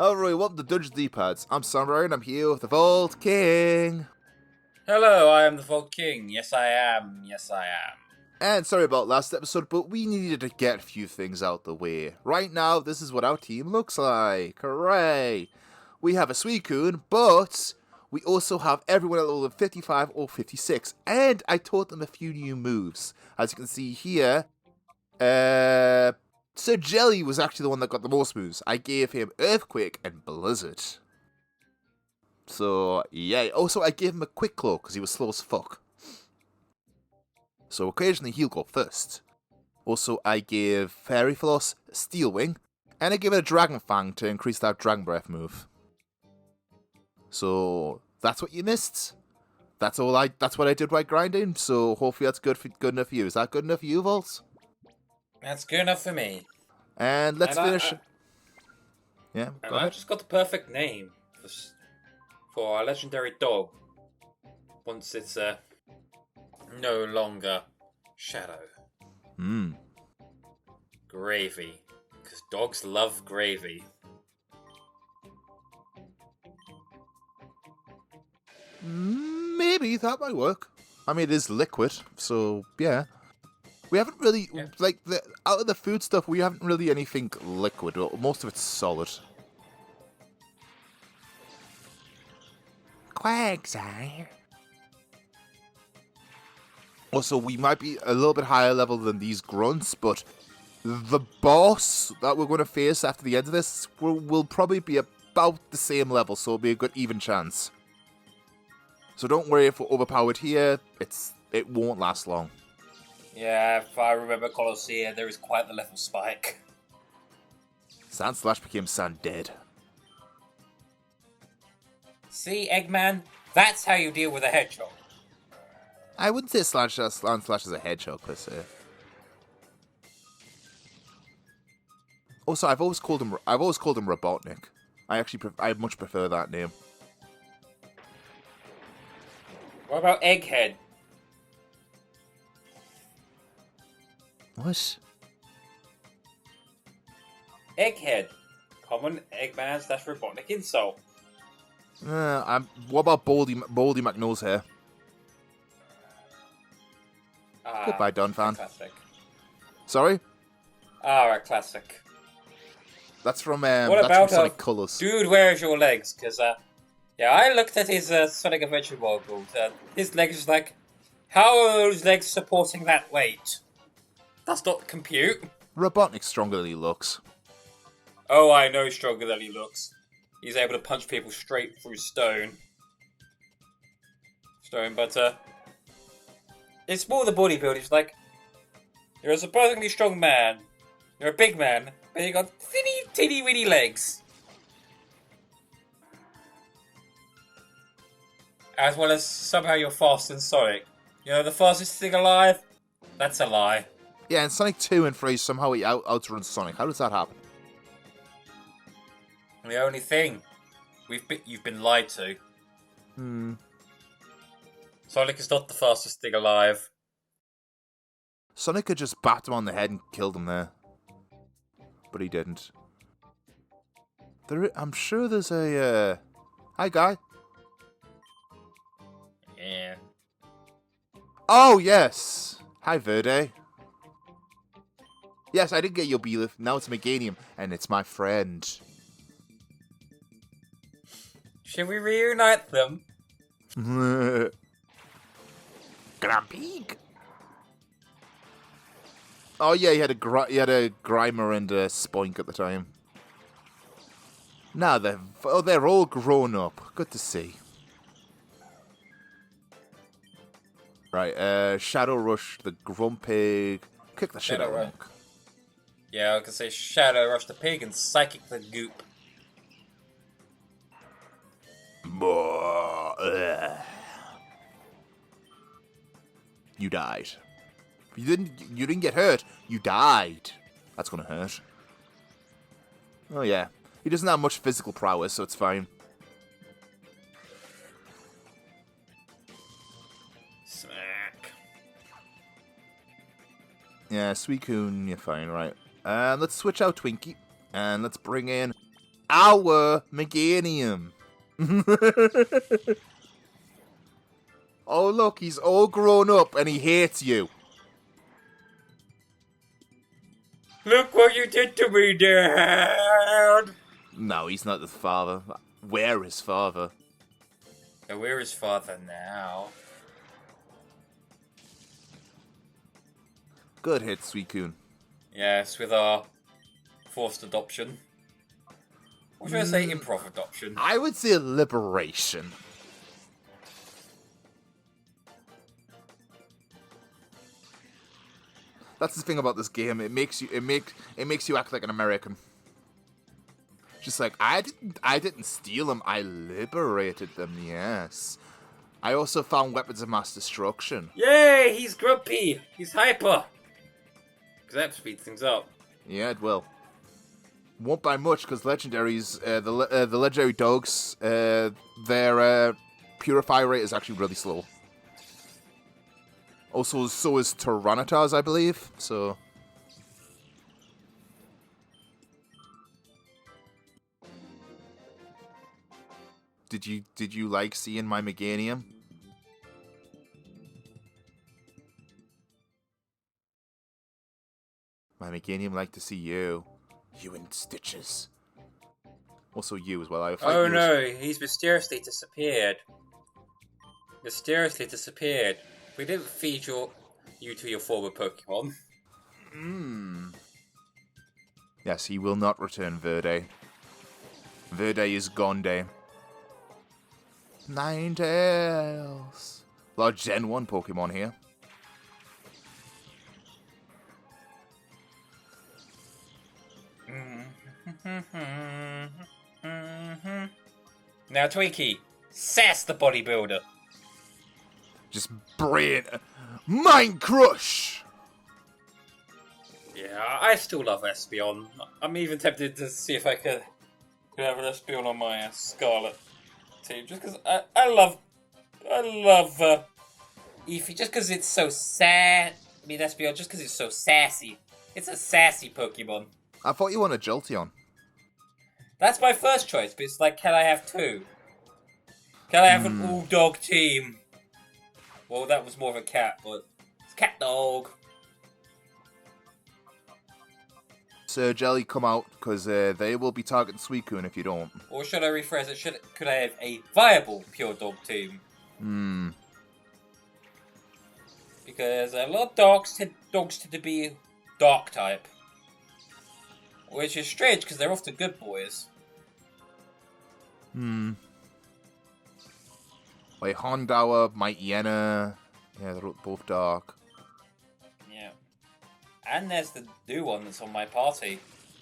Hello everyone, welcome to Dungeons D-Pads. I'm Samurai and I'm here with the Vault King. Hello, I am the Vault King. Yes, I am. Yes, I am. And sorry about last episode, but we needed to get a few things out the way. Right now, this is what our team looks like. Hooray! We have a Suicune, but we also have everyone at level 55 or 56. And I taught them a few new moves. As you can see here, Sir Jelly was actually the one that got the most moves. I gave him Earthquake and Blizzard. So, yeah. Also, I gave him a Quick Claw because he was slow as fuck. So, occasionally he'll go first. Also, I gave Fairy Floss Steel Wing, and I gave it a Dragon Fang to increase that Dragon Breath move. So, that's what you missed. That's what I did while grinding, so hopefully that's good enough for you. Is that good enough for you, Volts? That's good enough for me. And let's finish. Yeah, go ahead. I've just got the perfect name for our legendary dog. Once it's no longer Shadow. Gravy. Because dogs love gravy. Maybe that might work. I mean, it is liquid, so yeah. We haven't really, out of the food stuff, we haven't really anything liquid. Most of it's solid. Quagsire. Also, we might be a little bit higher level than these grunts, but the boss that we're going to face after the end of this will probably be about the same level, so it'll be a good even chance. So don't worry if we're overpowered here, it won't last long. Yeah, if I remember Colosseum, there is quite the level spike. Sandslash became Sand Dead. See, Eggman? That's how you deal with a hedgehog. I wouldn't say Sandslash is a hedgehog per se. Also, I've always called him Robotnik. I much prefer that name. What about Egghead? What? Egghead. Common Eggman / Robotnik insult. What about Baldy McNosehair? Goodbye, Dunfan. Classic. Sorry? A classic. That's from what about Sonic Colors. Dude, where's your legs? Because, I looked at his Sonic Adventure goggles. His legs is like, how are those legs supporting that weight? That's not compute. Robotnik's stronger than he looks. Oh, I know he's stronger than he looks. He's able to punch people straight through stone. But it's more the bodybuilder. It's like, you're a surprisingly strong man. You're a big man, but you got teeny weeny legs. As well as somehow you're faster than Sonic. You know the fastest thing alive? That's a lie. Yeah, in Sonic 2 and 3, somehow he outruns Sonic. How does that happen? The only thing you've been lied to. Sonic is not the fastest thing alive. Sonic could just bat him on the head and killed him there. But he didn't. I'm sure there's a... Hi, guy. Yeah. Oh, yes. Hi, Verde. Yes, I did get your Belief. Now it's Meganium, and it's my friend. Should we reunite them? Grumpig. Oh yeah, he had a Grimer and a Spoink at the time. Now they're all grown up. Good to see. Right, Shadow Rush the Grumpig. Kick the shit out of him. Yeah, I could say Shadow Rush the Pig and Psychic the Goop. You died. You didn't get hurt. You died. That's gonna hurt. Oh yeah. He doesn't have much physical prowess, so it's fine. Smack. Yeah, Suicune, you're fine, right. Let's switch out Twinkie. And let's bring in our Meganium. Oh, look, he's all grown up and he hates you. Look what you did to me, Dad! No, he's not the father. We're his father. So we're his father now. Good hit, Suicune. Yes, with our forced adoption. Or should I say improv adoption? I would say liberation. That's the thing about this game. It makes you act like an American. Just like I didn't steal them. I liberated them. Yes. I also found weapons of mass destruction. Yay! He's grumpy. He's hyper. Because that speeds things up. Yeah, it will. Won't by much because legendaries, the legendary dogs, their purify rate is actually really slow. Also, so is Tyranitar's, I believe. So, did you like seeing my Meganium? My Meganium liked to see you. You and Stitches. Also you as well. Oh no, he's mysteriously disappeared. Mysteriously disappeared. We didn't feed you to your former Pokemon. Yes, he will not return, Verde. Verde is Gonde. Ninetales. Large Gen 1 Pokemon here. Now, Twinkie, sass the bodybuilder. Just brain. Mind Crush! Yeah, I still love Espeon. I'm even tempted to see if I could have an Espeon on my Scarlet team, just because I love Eevee, just because it's so sad. I mean, Espeon, just because it's so sassy. It's a sassy Pokemon. I thought you wanted Jolteon. That's my first choice, but it's like, can I have two? Can I have an all-dog team? Well, that was more of a cat, but it's cat-dog. Sir Jelly, come out, because they will be targeting Suicune if you don't. Or should I rephrase it? Could I have a viable pure dog team? Because a lot of dogs tend to be dark type. Which is strange, because they're often good boys. Like Hondour, Mightyena. Yeah, they're both dark. Yeah. And there's the new one that's on my party.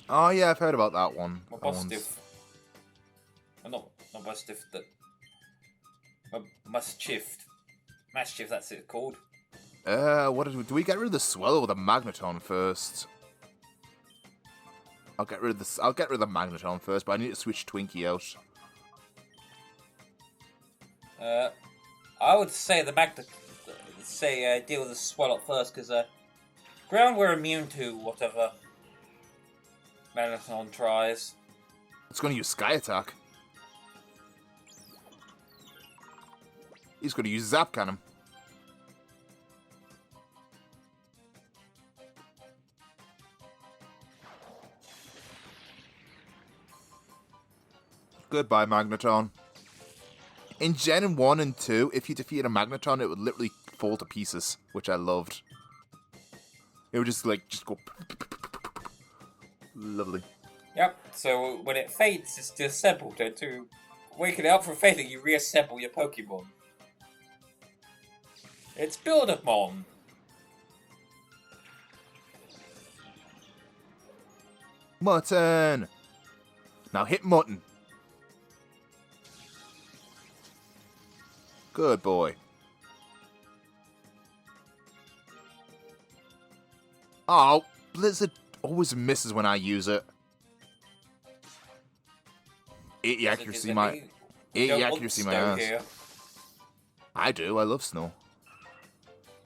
Oh yeah, I've heard about that one. Mastiff. Not Mastiff, Mischief. Mischief, that's it called. Do we get rid of the Swallow or the Magneton first? I'll get rid of the Magneton first, but I need to switch Twinkie out. I would say deal with the Swallow first, because ground we're immune to whatever Magneton tries. It's going to use Sky Attack. He's going to use Zap Cannon. Goodbye, Magneton. In Gen 1 and 2, if you defeated a Magneton, it would literally fall to pieces, which I loved. It would just go... Lovely. Yep, so when it fades, it's disassembled. And to wake it up from fading, you reassemble your Pokemon. It's Build-A-Mon. Mutton! Now hit Mutton. Good boy. Oh, Blizzard always misses when I use it. 80 accuracy, my 80 accuracy, my ass. Here. I do. I love snow.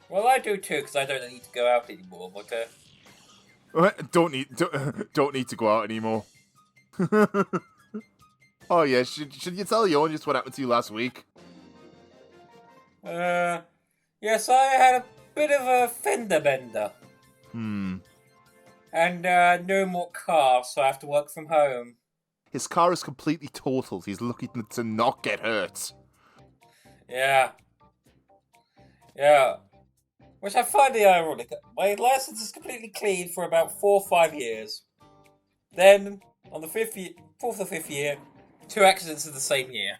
Well, I do too, because I don't need to go out anymore. But don't need to go out anymore. Oh yeah, should you tell Yon just what happened to you last week? Yes, I had a bit of a fender bender. And no more car, so I have to work from home. His car is completely totaled. He's lucky to not get hurt. Yeah. Which I find ironic. My license is completely clean for about 4 or 5 years. Then, on the 4th or 5th year, 2 accidents in the same year.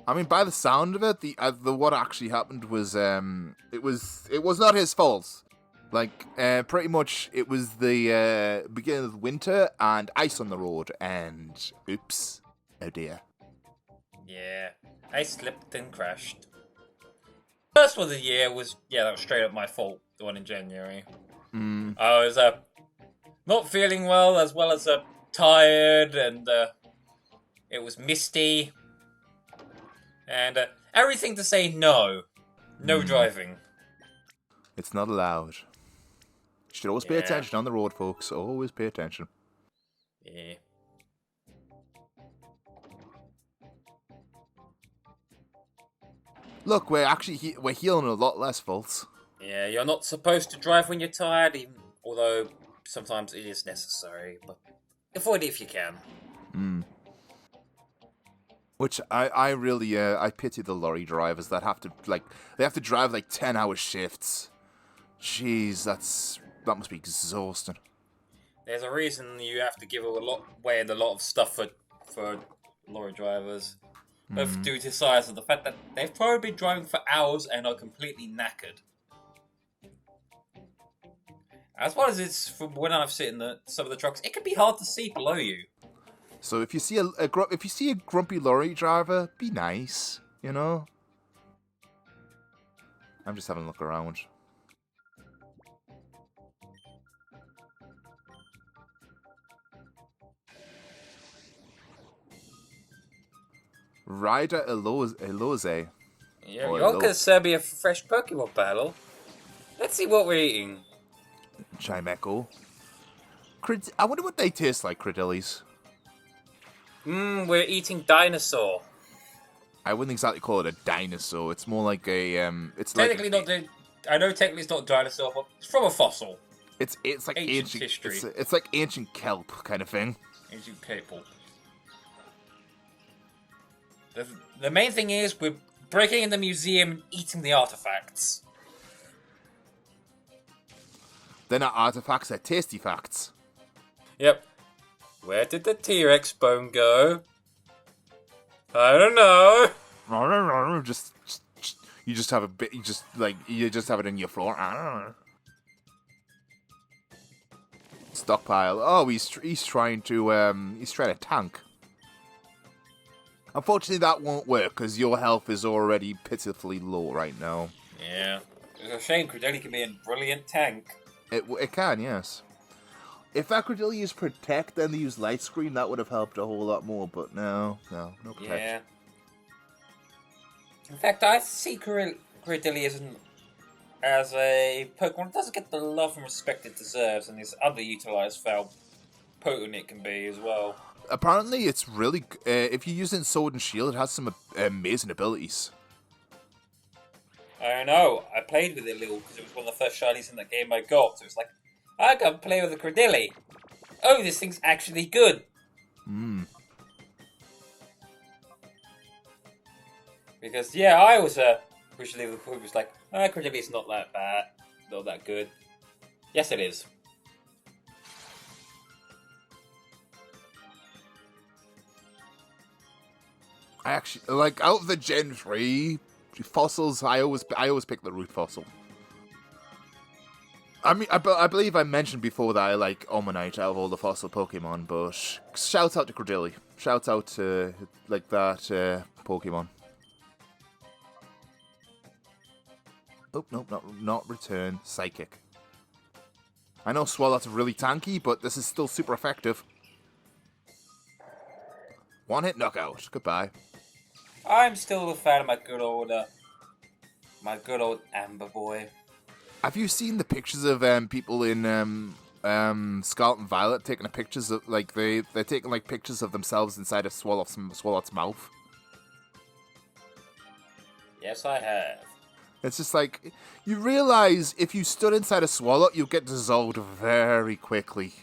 I mean, by the sound of it, the what actually happened was it was not his fault. Like, pretty much, it was the beginning of winter and ice on the road, and oops, oh dear. Yeah, I slipped and crashed. First one of the year was, that was straight up my fault, the one in January. I was not feeling well as tired, and it was misty. And everything to say no. No driving. It's not allowed. You should always pay attention on the road, folks. Always pay attention. Yeah. Look, we're healing a lot less faults. Yeah, you're not supposed to drive when you're tired, although sometimes it is necessary, but avoid it if you can. Which I really I pity the lorry drivers that have to drive like 10-hour shifts. Jeez, that must be exhausting. There's a reason you have to give away a lot of stuff for lorry drivers. Both due to the size of the fact that they've probably been driving for hours and are completely knackered. As well as it's from when I've seen some of the trucks, it can be hard to see below you. So if you see a grumpy lorry driver, be nice, you know. I'm just having a look around. Rider Eloze. Yeah, you're going to be a fresh Pokemon battle. Let's see what we're eating. Chimecho. I wonder what they taste like, Credillies. We're eating dinosaur. I wouldn't exactly call it a dinosaur. It's more like a it's technically like I know technically it's not dinosaur, but it's from a fossil. It's like ancient history. It's like ancient kelp kind of thing. Ancient kelp. The main thing is we're breaking in the museum and eating the artifacts. They're not artifacts, they're tasty facts. Yep. Where did the T-Rex bone go? I don't know. You just have a bit. You just have it in your floor. I don't know. Stockpile. Oh, he's trying to tank. Unfortunately, that won't work because your health is already pitifully low right now. Yeah, it's a shame. Credilli can be a brilliant tank. It can, yes. If Credilli used Protect, then they use Light Screen, that would have helped a whole lot more, but no Protect. Yeah. In fact, I see Credilli as a Pokemon that doesn't get the love and respect it deserves, and is underutilized for how potent it can be as well. Apparently, it's really... if you use it in Sword and Shield, it has some amazing abilities. I know. I played with it a little because it was one of the first shinies in that game I got. So it's like, I can play with a Credilli. Oh, this thing's actually good. Because, I was originally who was like, Credilli's not that bad. Not that good. Yes, it is. I actually... out of the Gen 3 fossils, I always pick the root fossil. I mean, I believe I mentioned before that I like Omanite out of all the fossil Pokemon, but shout out to Credilli. Shout out to, that Pokemon. Oh, nope, not return. Psychic. I know Swalot's really tanky, but this is still super effective. One hit knockout. Goodbye. I'm still a fan of my good old Amber Boy. Have you seen the pictures of people in Scarlet and Violet taking pictures of they're taking pictures of themselves inside of Swalot's mouth. Yes, I have. It's just like you realize if you stood inside a Swalot, you'll get dissolved very quickly.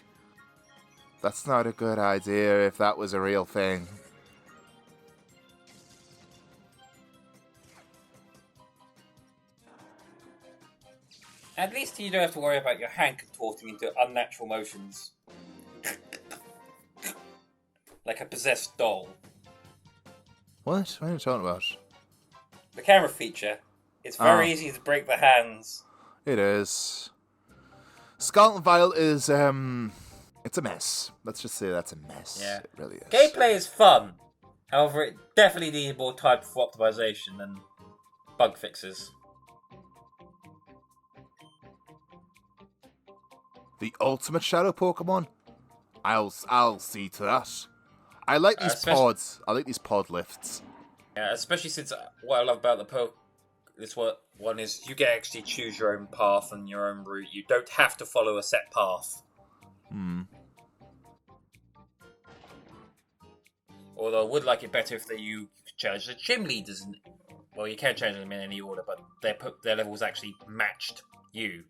That's not a good idea if that was a real thing. At least you don't have to worry about your hand contorting into unnatural motions. Like a possessed doll. What? What are you talking about? The camera feature. It's very easy to break the hands. It is. Scarlet and Violet is, it's a mess. Let's just say that's a mess. Yeah. It really is. Gameplay is fun. However, it definitely needed more time for optimization and bug fixes. The ultimate shadow Pokemon? I'll see to that. I like these pods. I like these pod lifts. Yeah, especially since what I love about this one is you get to actually choose your own path and your own route. You don't have to follow a set path. Although I would like it better if you could change the gym leaders. Well, you can't change them in any order, but their levels actually matched you.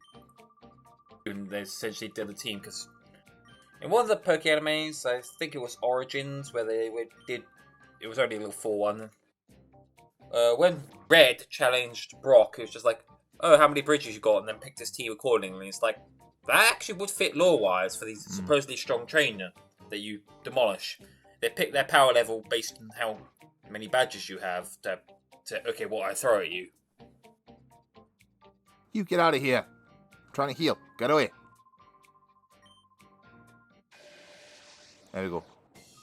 And they essentially did the team, because in one of the Poke animes, I think it was Origins, where it was only a little 4-1. When Red challenged Brock, it was just like, oh, how many bridges you got, and then picked his team accordingly. It's like, that actually would fit lore-wise for the supposedly strong trainer that you demolish. They pick their power level based on how many badges you have to okay, what I throw at you. You get out of here. I'm trying to heal. Get away. There we go.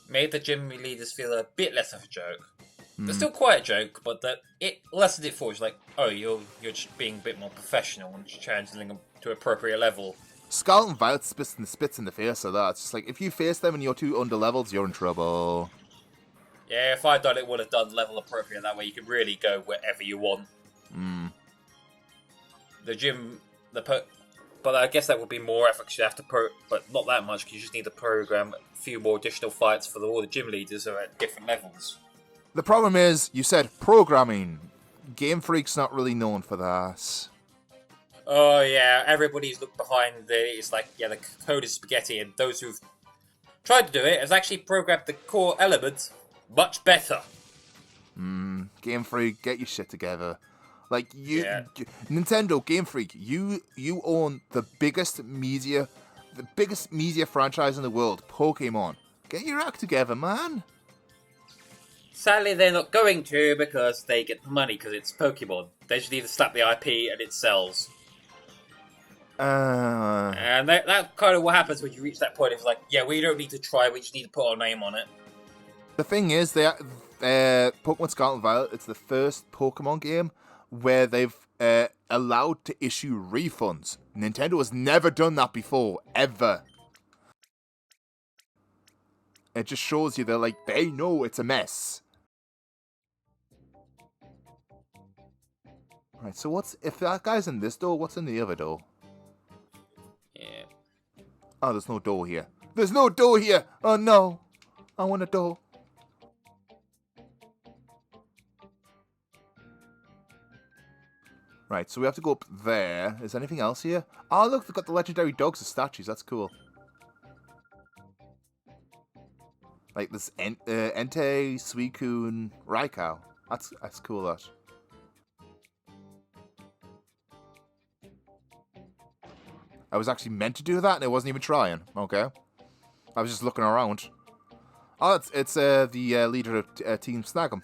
Made the gym leaders feel a bit less of a joke. They're still quite a joke, but it lessened it for it's like, oh, you're just being a bit more professional and challenging them to appropriate level. Scarlet and Violet spits in the face of that. It's just like, if you face them and you're too underlevels, you're in trouble. Yeah, if I'd done it, would have done level appropriate. That way you can really go wherever you want. The gym, but I guess that would be more effort because you have to but not that much because you just need to program a few more additional fights for all the gym leaders who are at different levels. The problem is, you said programming. Game Freak's not really known for that. Oh yeah, everybody's looked behind it's like, yeah, the code is spaghetti, and those who've tried to do it has actually programmed the core elements much better. Game Freak, get your shit together. Like, Nintendo, Game Freak, you own the biggest media franchise in the world, Pokémon. Get your act together, man. Sadly, they're not going to because they get the money because it's Pokemon. They just need to slap the IP and it sells. And that's kind of what happens when you reach that point. It's like, yeah, we don't need to try, we just need to put our name on it. The thing is, Pokemon Scarlet and Violet, it's the first Pokemon game where they've allowed to issue refunds. Nintendo has never done that before, ever. It just shows you they know it's a mess. Right, so if that guy's in this door, what's in the other door? Yeah. Oh, there's no door here. There's no door here! Oh no! I want a door. Right, so we have to go up there. Is there anything else here? Oh, look, they've got the legendary dogs as statues. That's cool. Like this Entei, Suicune, Raikou. That's cool, that. I was actually meant to do that, and I wasn't even trying. Okay. I was just looking around. Oh, it's the leader of Team Snag'em.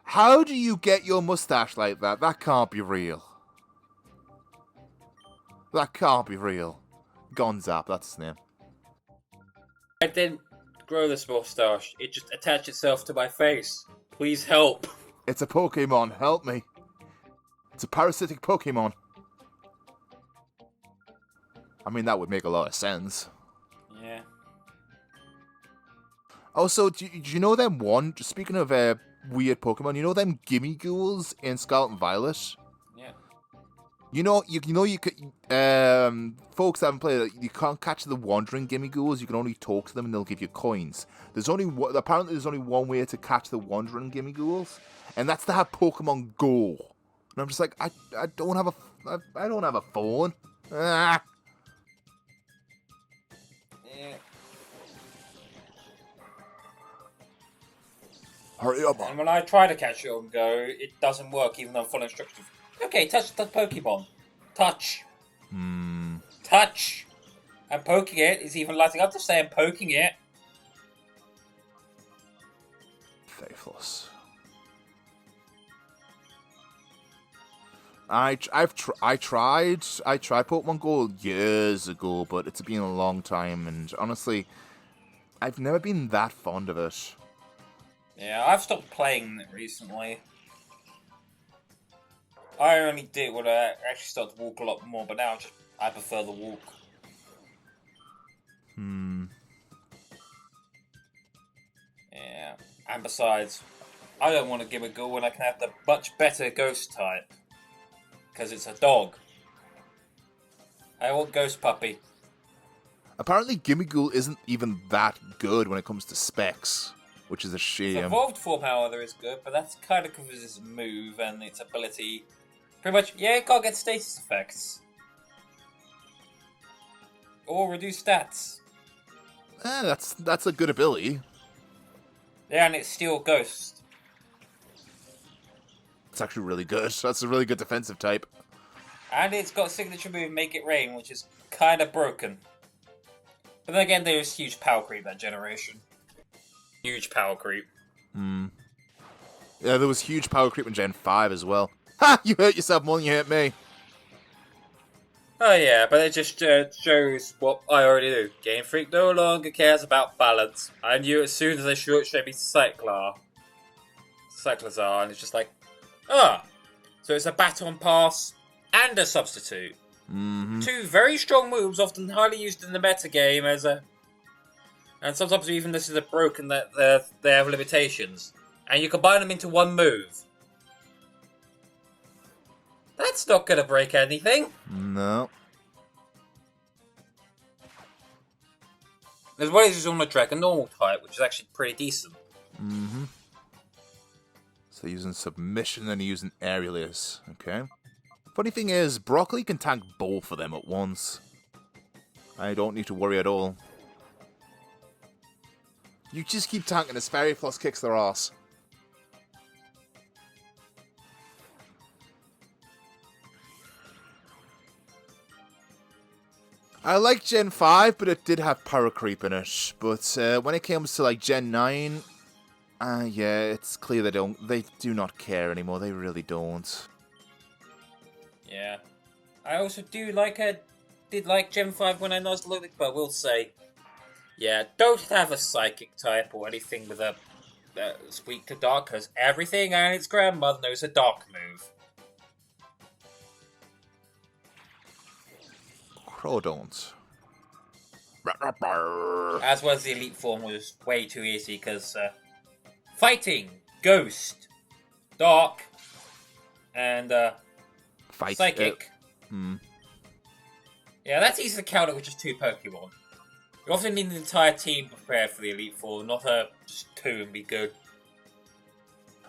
How do you get your mustache like that? That can't be real. That can't be real. Gonzap, that's his name. I didn't grow this mustache. It just attached itself to my face. Please help. It's a Pokemon. Help me. It's a parasitic Pokemon. I mean, that would make a lot of sense. Yeah. Also, do you know them just speaking of weird Pokemon, you know them Gimme Ghouls in Scarlet and Violet? Yeah. You could, folks that haven't played it, you can't catch the wandering Gimmighoul's. You can only talk to them and they'll give you coins. Apparently there's only one way to catch the wandering Gimmighoul's, and that's to have Pokemon Go. And I'm just like, I don't have a phone. Ah. Yeah. Hurry up, man. And when I try to catch it on Go, it doesn't work even though I'm following instructions. Okay, touch the Pokemon. Touch. Touch. And poking it is even lighting up to say I'm poking it. Faithless. I tried Pokemon Go years ago, but it's been a long time, and honestly, I've never been that fond of it. Yeah, I've stopped playing it recently. I only did when I actually started to walk a lot more, but now I prefer the walk. Yeah, and besides, I don't want to give a go when I can have the much better ghost type. Because it's a dog. I want Ghost Puppy. Apparently, Gimmighoul isn't even that good when it comes to specs, which is a shame. Its evolved form, however, is good, but that's kind of because its move and its ability. Pretty much, yeah, it can't get status effects. Or reduce stats. That's a good ability. Yeah, and it's Steel Ghost. It's actually really good. That's a really good defensive type. And it's got a signature move, Make It Rain, which is kind of broken. But then again, there's huge power creep that generation. Huge power creep. Yeah, there was huge power creep in Gen 5 as well. Ha! You hurt yourself more than you hurt me. Oh yeah, but it just shows what I already do. Game Freak no longer cares about balance. I knew as soon as they showed me Cyclazar, and it's just like, so it's a baton pass and a substitute. Two very strong moves, often highly used in the meta game and sometimes even this is a broken that they have limitations, and you combine them into one move. That's not gonna break anything. No. As well as he's on a Dragon normal type, which is actually pretty decent. So using submission and using aerialist. Okay. Funny thing is, Broccoli can tank both of them at once. I don't need to worry at all. You just keep tanking as Fairy Floss kicks their ass. I like Gen 5, but it did have power creep in it. But when it comes to like Gen 9, yeah, it's clear they do not care anymore. They really don't. Yeah. I also did like Gen 5 when I nostalgic it, but I will say, yeah, don't have a psychic type or anything with a weak to dark, because everything and its grandmother knows a dark move. Crawdont. As well as the elite form was way too easy, because fighting, ghost, dark, and psychic. Yeah, that's easy to counter with just 2 Pokemon. You often need an entire team prepared for the Elite Four, not just 2 and be good.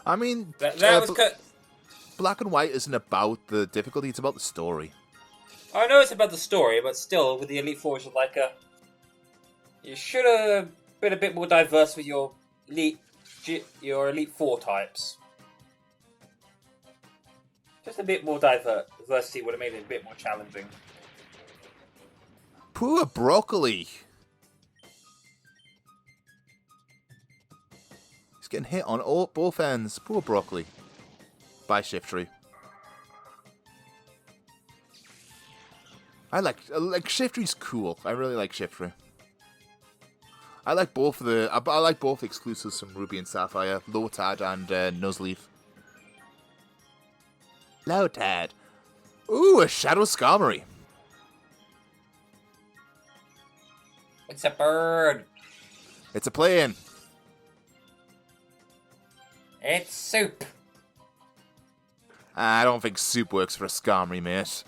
I mean, that was Black and White isn't about the difficulty, it's about the story. I know it's about the story, but still, with the Elite Four, it's like you should have been a bit more diverse with your Elite Four types. Just a bit more diversity would have made it a bit more challenging. Poor Broccoli. He's getting hit on both ends. Poor Broccoli. Bye, Shiftry. I like Shiftry's cool. I really like Shiftry. I like both the exclusives from Ruby and Sapphire, Lotad and Nuzleaf. Lotad. Ooh, a Shadow Skarmory. It's a bird. It's a plane. It's soup. I don't think soup works for a Skarmory, mate.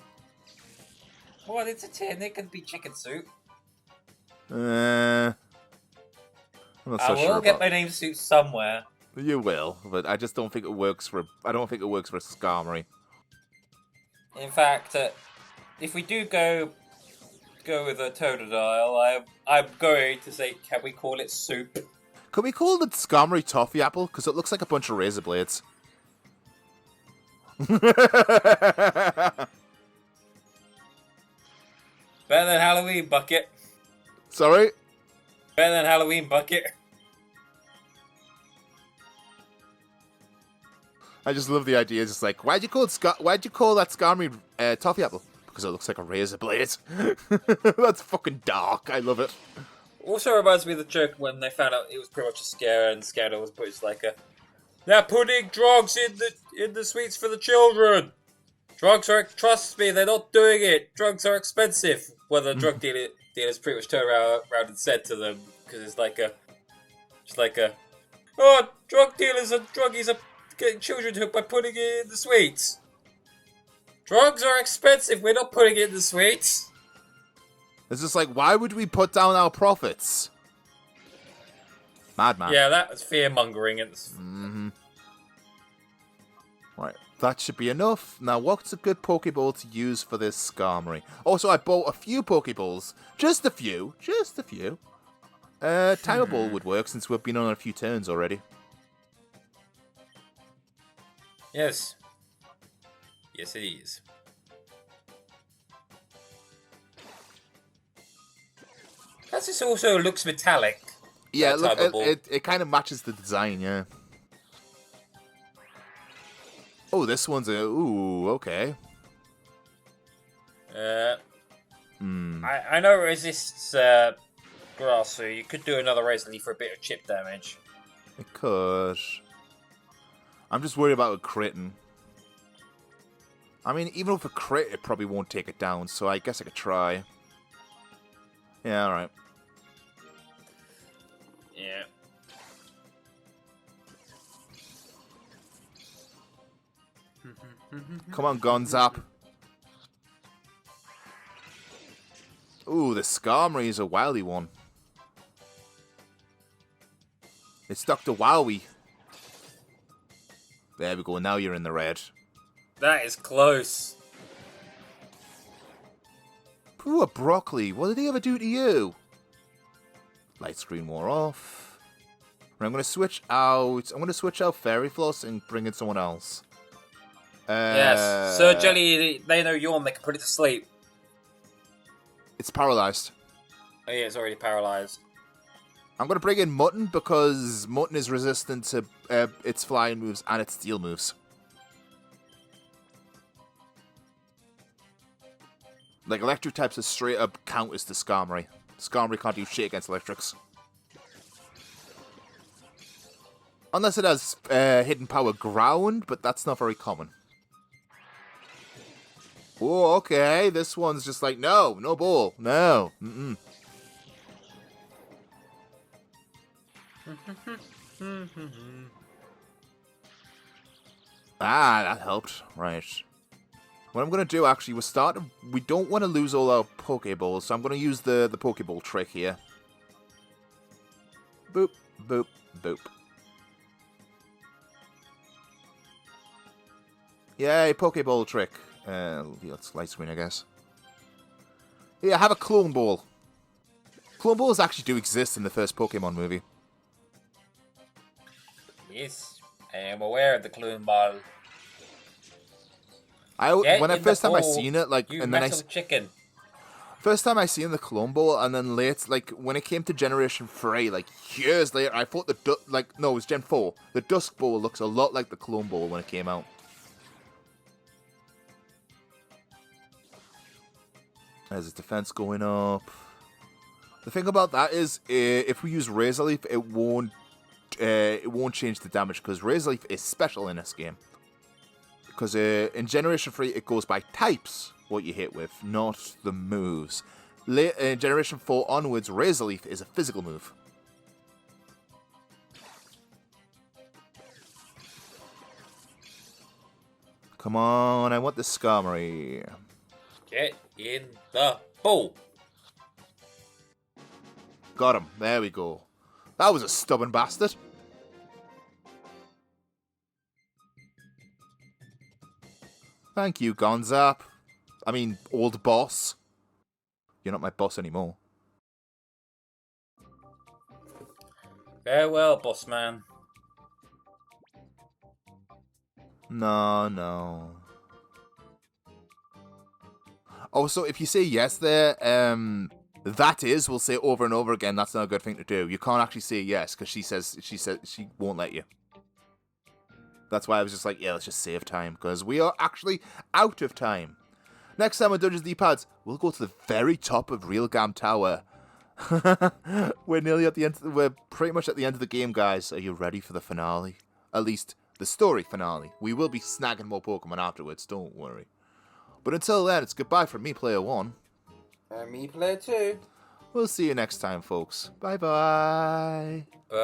Well, it's a tin. It could be chicken soup. I'm not I so sure will get about. my name suit somewhere. You will, but I just don't think it works for. I don't think it works for Skarmory. In fact, if we do go with a Totodile, I'm going to say, can we call it soup? Could we call it Skarmory Toffee Apple? Because it looks like a bunch of razor blades. Better than Halloween Bucket. Sorry? Better than Halloween Bucket. I just love the idea. It's just like, why'd you call that Skarmory Toffee Apple? Because it looks like a razor blade. That's fucking dark. I love it. Also reminds me of the joke when they found out it was pretty much a scare, and Scatter was put like they're putting drugs in the sweets for the children. Drugs are, trust me, they're not doing it. Drugs are expensive. Well, the drug dealers pretty much turned around and said to them, because it's like oh, drug dealers and druggies are getting children hooked by putting it in the sweets. Drugs are expensive. We're not putting it in the sweets. It's just like, why would we put down our profits? Madman. Yeah, that was fear mongering. Right, that should be enough. Now, what's a good Pokeball to use for this Skarmory? Also, I bought a few Pokeballs. Just a few. Timer Ball would work since we've been on a few turns already. Yes. Yes, it is. Plus, this also looks metallic. Yeah, look, it kind of matches the design, yeah. Oh, this one's ooh, okay. I know it resists grass, so you could do another Razor Leaf for a bit of chip damage. It could. I'm just worried about it critting. I mean, even with a crit, it probably won't take it down, so I guess I could try. Yeah, alright. Yeah. Come on, Gonzap. Ooh, the Skarmory is a wily one. It's Dr. Wowie. There we go, now you're in the red. That is close. Poor Broccoli, what did he ever do to you? Light screen wore off. Right, I'm going to switch out Fairy Floss and bring in someone else. Yes, Sir Jelly, they know Yawn, they can put it to sleep. It's paralyzed. Oh yeah, it's already paralyzed. I'm going to bring in Mutton because Mutton is resistant to its flying moves and its steel moves. Like, electric types are straight up counters to Skarmory. Skarmory can't do shit against electrics. Unless it has hidden power ground, but that's not very common. Oh, okay. This one's just like, no ball. No. Ah, that helped. Right. What I'm going to do, actually, we don't want to lose all our Pokeballs, so I'm going to use the Pokeball trick here. Boop, boop, boop. Yay, Pokeball trick. Let's light screen, I guess. Yeah, have a Clone Ball. Clone Balls actually do exist in the first Pokemon movie. Yes, I am aware of the Clone Ball. First time I seen it, like, you and then metal chicken. First time I seen the Clone Ball, and then late, like, when it came to Generation 3, like, years later, I thought it was Gen 4. The Dusk Ball looks a lot like the Clone Ball when it came out. There's his defense going up. The thing about that is, if we use Razor Leaf, it won't change the damage, because Razor Leaf is special in this game. Because in Generation 3, it goes by types, what you hit with, not the moves. In Generation 4 onwards, Razor Leaf is a physical move. Come on, I want the Skarmory. Get in the ball. Got him. There we go. That was a stubborn bastard. Thank you, Gonzap. I mean, old boss. You're not my boss anymore. Farewell, boss man. No. Oh, so if you say yes there, that is, we'll say over and over again, that's not a good thing to do. You can't actually say yes, because she says she won't let you. That's why I was just like, yeah, let's just save time, because we are actually out of time. Next time on Dungeons D-Pads, we'll go to the very top of Realgam Tower. We're nearly at the end. We're pretty much at the end of the game, guys. Are you ready for the finale? At least the story finale. We will be snagging more Pokemon afterwards. Don't worry. But until then, it's goodbye from me, Player 1. And me, Player 2. We'll see you next time, folks. Bye-bye. Bye.